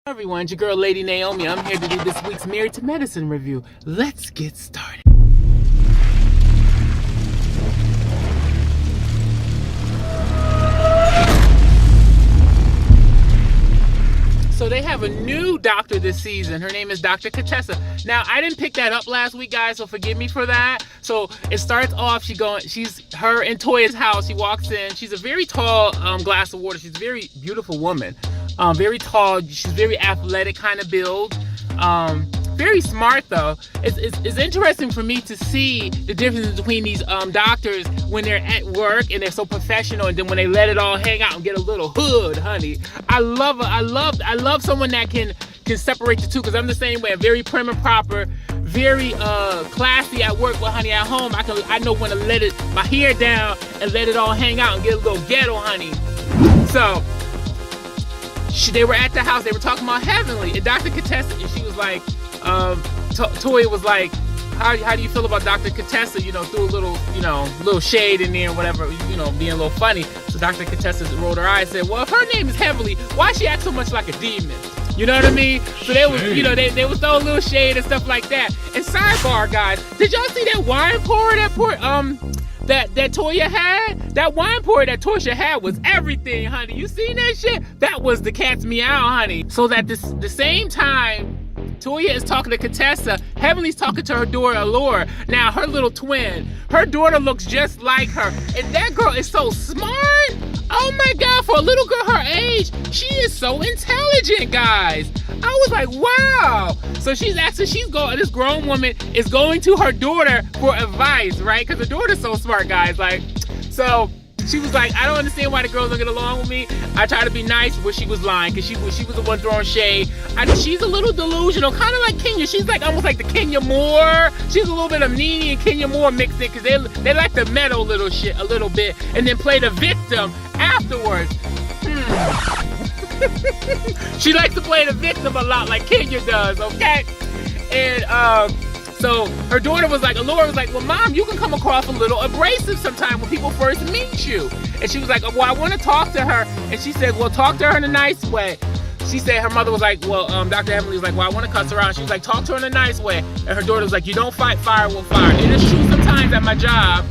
Everyone, it's your girl Lady Naomi. I'm here to do this week's Married to Medicine review. Let's get started. So they have a new doctor this season. Her name is Dr. Contessa. Now, I didn't pick that up last week, guys, so forgive me for that. So it starts off, she's her in Toya's house. She walks in. She's a very tall glass of water. She's a very beautiful woman. Very tall. She's very athletic kind of build. Very smart though. It's interesting for me to see the difference between these doctors when they're at work and they're so professional, and then when they let it all hang out and get a little hood, honey. I love someone that can separate the two, because I'm the same way. I'm very prim and proper, very classy at work, but honey, at home I know when to let my hair down and let it all hang out and get a little ghetto, honey. So they were at the house. They were talking about Heavenly, and Dr. Contessa, and she was like, Toya was like, how do you feel about Dr. Contessa? You know, threw a little shade in there, whatever, being a little funny. So Dr. Contessa rolled her eyes and said, well, if her name is Heavenly, why she act so much like a demon? You know what I mean? So they was, they would throw a little shade and stuff like that. And sidebar, guys, did y'all see that wine pour that Toya had? That wine pour that Toya had was everything, honey. You seen that shit? That was the cat's meow, honey. So that the same time Toya is talking to Contessa, Heavenly's talking to her daughter, Allure. Now, her little twin, her daughter looks just like her. And that girl is so smart. Oh my God, for a little girl her age, she is so intelligent, guys. I was like, wow. So this grown woman is going to her daughter for advice, right? Because her daughter's so smart, guys. So she was like, I don't understand why the girls don't get along with me. I try to be nice, but she was lying, because she was the one throwing shade. She's a little delusional, kind of like Kenya. She's like almost like the Kenya Moore. She's a little bit of Nene and Kenya Moore mixed in, because they like to meddle a little bit and then play the victim afterwards. She likes to play the victim a lot like Kenya does, okay? And so her daughter was like, Allure was like, well, Mom, you can come across a little abrasive sometimes when people first meet you. And she was like, well, I want to talk to her. And she said, well, talk to her in a nice way. She said, her mother was like, well, Dr. Heavenly was like, well, I want to cuss her out. She was like, talk to her in a nice way. And her daughter was like, you don't fight fire with fire. It is true sometimes at my job,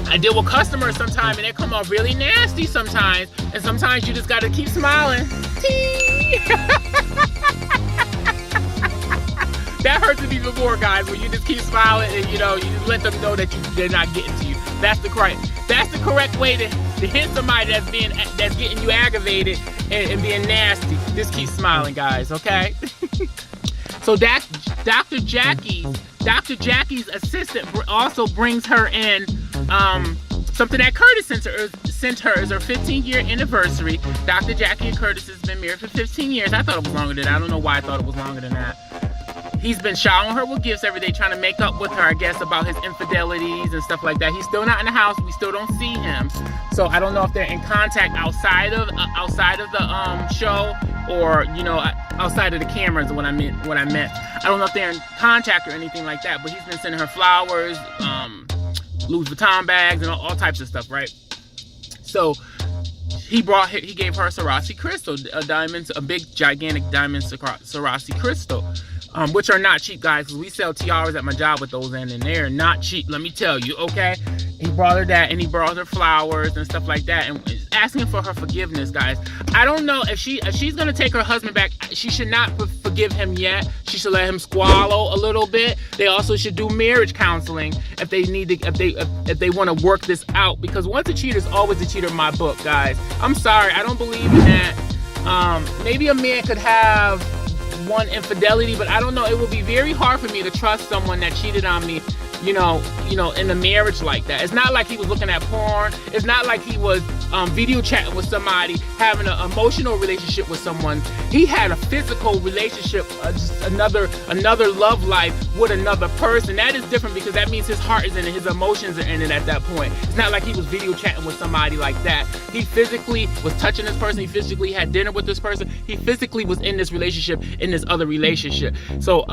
I deal with customers sometimes and they come off really nasty sometimes. And sometimes you just got to keep smiling. That hurts me even more, guys, when you just keep smiling and you just let them know that they're not getting to you. That's the correct way to hit somebody that's getting you aggravated and being nasty. Just keep smiling, guys, okay? So Dr. Jackie's assistant also brings her in something that Curtis sent her is her 15-year anniversary. Dr. Jackie and Curtis has been married for 15 years. I thought it was longer than that. I don't know why I thought it was longer than that. He's been showering her with gifts every day, trying to make up with her, I guess, about his infidelities and stuff like that. He's still not in the house. We still don't see him. So I don't know if they're in contact outside of the show, or outside of the cameras. What I meant. I don't know if they're in contact or anything like that. But he's been sending her flowers, Louis Vuitton bags, and all types of stuff, right? So he gave her a Swarovski crystal, a big gigantic diamond Swarovski crystal. Which are not cheap, guys, because we sell tiaras at my job with those in, and they're not cheap, let me tell you, okay? He brought her that, and he brought her flowers and stuff like that, and asking for her forgiveness, guys. I don't know if she's gonna take her husband back. She should not forgive him yet. She should let him squallow a little bit. They also should do marriage counseling if they want to work this out, because once a cheater is always a cheater in my book, guys. I'm sorry, I don't believe in that. Maybe a man could have one infidelity, but I don't know. It would be very hard for me to trust someone that cheated on me, in a marriage like that. It's not like he was looking at porn. It's not like he was video chatting with somebody, having an emotional relationship with someone. He had a physical relationship, just another love life with another person. That is different, because that means his heart is in it, his emotions are in it at that point. It's not like he was video chatting with somebody like that. He physically was touching this person. He physically had dinner with this person. He physically was in this relationship, in this other relationship. So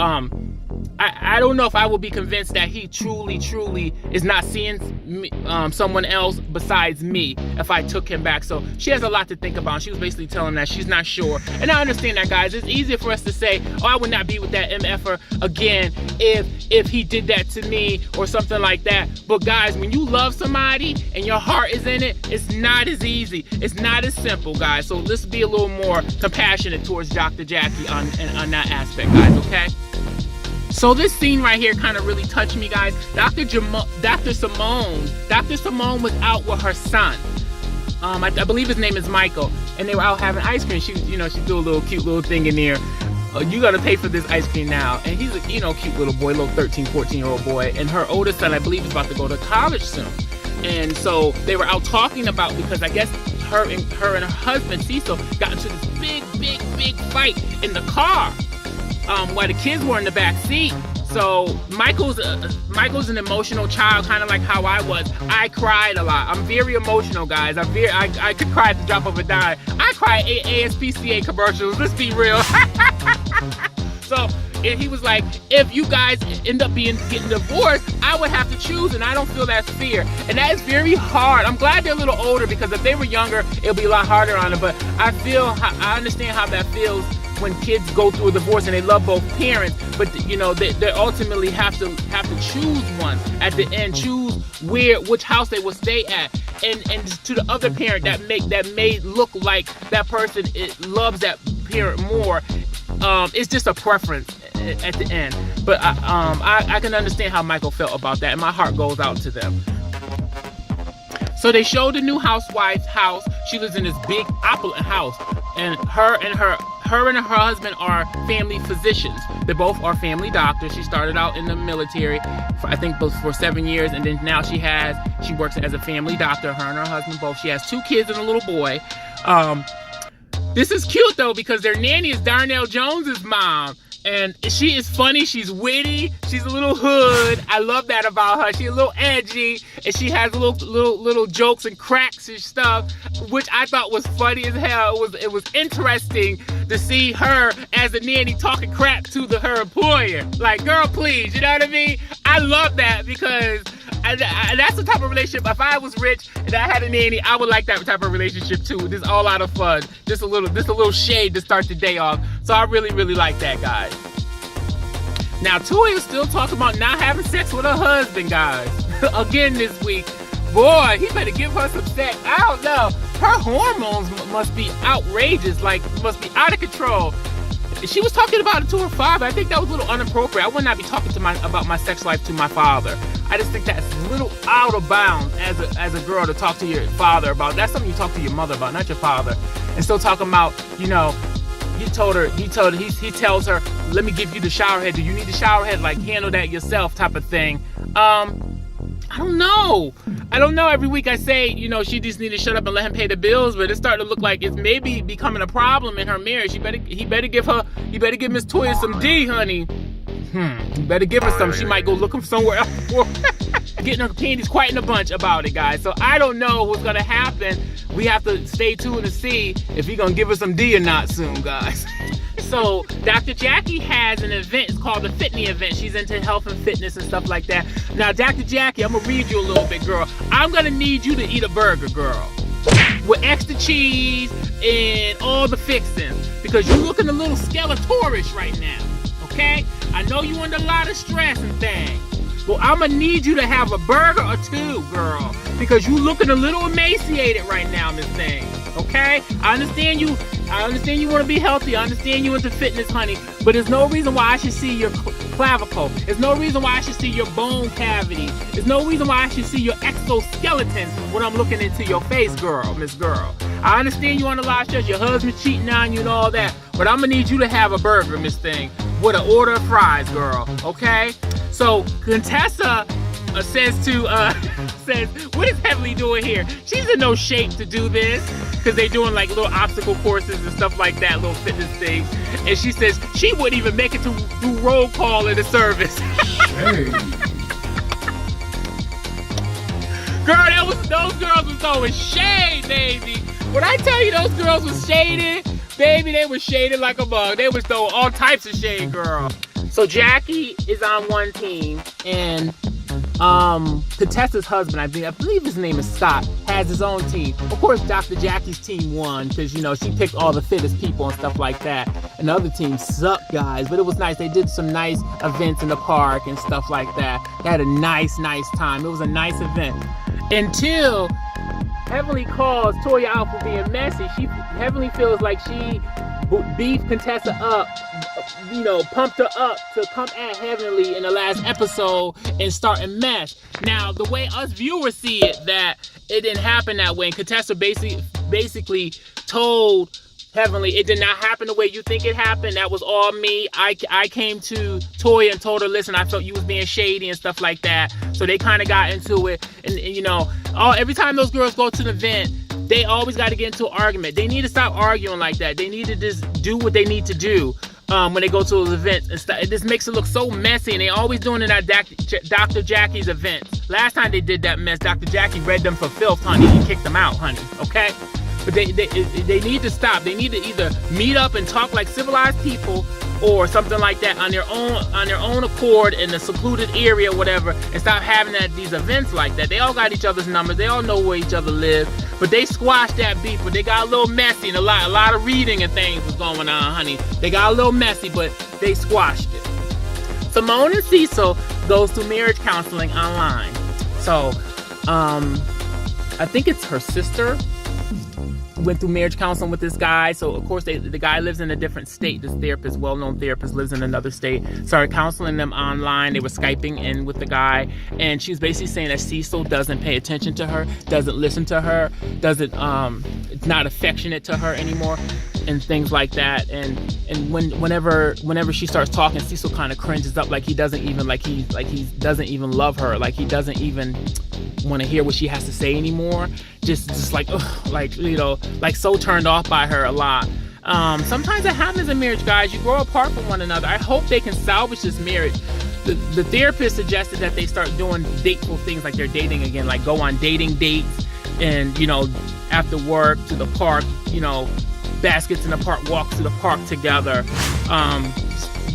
I don't know if I will be convinced that he truly is not seeing me, someone else besides me if I took him back. So she has a lot to think about. She was basically telling that she's not sure. And I understand that, guys. It's easier for us to say, oh, I would not be with that MFer again if he did that to me or something like that. But guys, when you love somebody and your heart is in it, it's not as easy. It's not as simple, guys. So let's be a little more compassionate towards Dr. Jackie on that aspect, guys, okay? So this scene right here kind of really touched me, guys. Dr. Simone was out with her son. I believe his name is Michael, and they were out having ice cream. She threw a little cute little thing in there. You gotta pay for this ice cream now. And he's a cute little boy, little 13, 14-year-old boy. And her oldest son, I believe, is about to go to college soon. And so they were out talking about, because I guess her and her husband Cecil got into this big fight in the car while the kids were in the back seat. So Michael's an emotional child, kind of like how I was. I cried a lot. I'm very emotional, guys. I could cry at the drop of a dime. I cry at ASPCA commercials. Let's be real. So he was like, if you guys end up getting divorced, I would have to choose, and I don't feel that's fair. And that is very hard. I'm glad they're a little older, because if they were younger, it'll be a lot harder on them. But I understand how that feels when kids go through a divorce and they love both parents, but they ultimately have to choose one at the end, choose which house they will stay at, and to the other parent that may look like that person loves that parent more. It's just a preference at the end. But I can understand how Michael felt about that, and my heart goes out to them. So they showed the new housewife's house. She lives in this big opulent house, and her and her husband are family physicians. They both are family doctors. She started out in the military, for 7 years, and then now she works as a family doctor. Her and her husband both. She has 2 kids and a little boy. This is cute though, because their nanny is Darnell Jones's mom. And she is funny, she's witty, she's a little hood. I love that about her. She's a little edgy, and she has little jokes and cracks and stuff, which I thought was funny as hell. It was interesting to see her as a nanny talking crap to her employer. Like, girl, please, you know what I mean? I love that, because that's the type of relationship. If I was rich and I had a nanny, I would like that type of relationship too. This is all out of fun. Just a little shade to start the day off. So I really like that, guys. Now Toya is still talking about not having sex with her husband, guys. Again this week. Boy, he better give her some sex. I don't know. Her hormones must be outrageous, must be out of control. She was talking about it to her father. I think that was a little inappropriate. I would not be talking about my sex life to my father. I just think that's a little out of bounds as a girl to talk to your father about. That's something you talk to your mother about, not your father. And still talking about, he tells her, let me give you the shower head. Do you need the shower head? Like, handle that yourself type of thing. I don't know. Every week I say, she just need to shut up and let him pay the bills, but it's starting to look like it's maybe becoming a problem in her marriage. He better give Miss Toya some D, honey. You better give her some. She might go looking somewhere else for getting her panties quite in a bunch about it, guys. So I don't know what's gonna happen. We have to stay tuned to see if he's gonna give her some D or not soon, guys. So Dr. Jackie has an event. It's called the Fitney event. She's into health and fitness and stuff like that. Now, Dr. Jackie, I'm gonna read you a little bit, girl. I'm gonna need you to eat a burger, girl, with extra cheese and all the fixings, because you're looking a little skeletorish right now. Okay? I know you under a lot of stress and things. Well, I'm gonna need you to have a burger or 2, girl, because you looking a little emaciated right now, Miss Thing. Okay? I understand you want to be healthy. I understand you into fitness, honey. But there's no reason why I should see your clavicle. There's no reason why I should see your bone cavity. There's no reason why I should see your exoskeleton when I'm looking into your face, girl, Miss Girl. I understand you on a lot of stress. Your husband's cheating on you and all that. But I'm going to need you to have a burger, Miss Thing, with an order of fries, girl. Okay? So, Contessa says, what is Heavenly doing here? She's in no shape to do this, because they're doing like little obstacle courses and stuff like that, little fitness things. And she says she wouldn't even make it to do roll call in the service. Hey. Girl, those girls was throwing shade, baby. When I tell you those girls was shaded, baby, they was shaded like a bug. They was throwing all types of shade, girl. So Jackie is on one team, and Contessa's husband, I believe his name is Scott, has his own team. Of course, Dr. Jackie's team won because, you know, she picked all the fittest people and stuff like that. And the other team sucked, guys, but it was nice. They did some nice events in the park and stuff like that. They had a nice time. It was a nice event. Until Heavenly calls Toya out for being messy. Heavenly feels like she beefed Contessa up, you know, pumped her up to come at Heavenly in the last episode and start a mess. Now, the way us viewers see it, that it didn't happen that way, and Contessa basically told Heavenly, it did not happen the way you think it happened. That was all me. I came to Toya and told her, listen, I felt you was being shady and stuff like that. So they kind of got into it, and you know, every time those girls go to an event, they always got to get into an argument. They need to stop arguing like that. They need to just do what they need to do when they go to those events. It just makes it look so messy, and they always doing it at Dr. Jackie's events. Last time they did that mess, Dr. Jackie read them for filth, honey, and kicked them out, honey, okay? But they need to stop. They need to either meet up and talk like civilized people, or something like that on their own accord in a secluded area or whatever, and stop having these events like that. They all got each other's numbers. They all know where each other live. But they squashed that beef, but they got a little messy, and a lot of reading and things was going on, honey. They got a little messy, but they squashed it. Simone and Cecil goes to marriage counseling online. So, I think it's her sister went through marriage counseling with this guy. So of course the guy lives in a different state. This therapist, well-known therapist, lives in another state. Started counseling them online. They were Skyping in with the guy, and she's basically saying that Cecil doesn't pay attention to her, doesn't listen to her, doesn't it's not affectionate to her anymore, and things like that. And whenever she starts talking, Cecil kind of cringes up, like he doesn't even love her, like he doesn't even want to hear what she has to say anymore. Just like, ugh, like, you know, like so turned off by her a lot. Sometimes it happens in marriage, guys. You grow apart from one another. I hope they can salvage this marriage. The therapist suggested that they start doing dateful things, like they're dating again, like go on dating dates, and, you know, after work to the park, you know, baskets in the park, walks to the park together,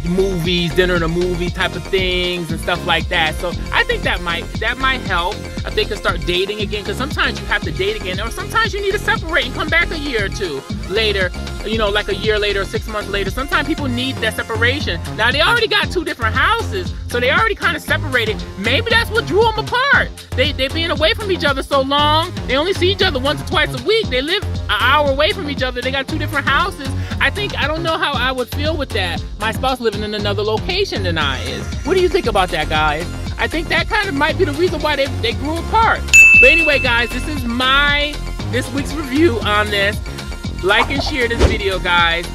movies, dinner in a movie type of things and stuff like that. So I think that might help if they can start dating again, because sometimes you have to date again, or sometimes you need to separate and come back a year or two later, you know, like a year later or 6 months later. Sometimes people need that separation. Now they already got 2 different houses, so they already kind of separated. Maybe that's what drew them apart. They being away from each other so long, they only see each other once or twice a week. They live an hour away from each other. They got 2 different houses. I don't know how I would feel with that. My spouse living in another location than I is. What do you think about that, guys? I think that kind of might be the reason why they grew apart. But anyway, guys, this is this week's review on this. Like and share this video, guys.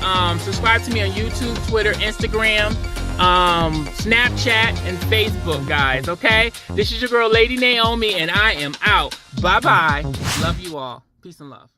Subscribe to me on YouTube, Twitter, Instagram, Snapchat, and Facebook, guys, okay? This is your girl, Lady Naomi, and I am out. Bye-bye. Love you all. Peace and love.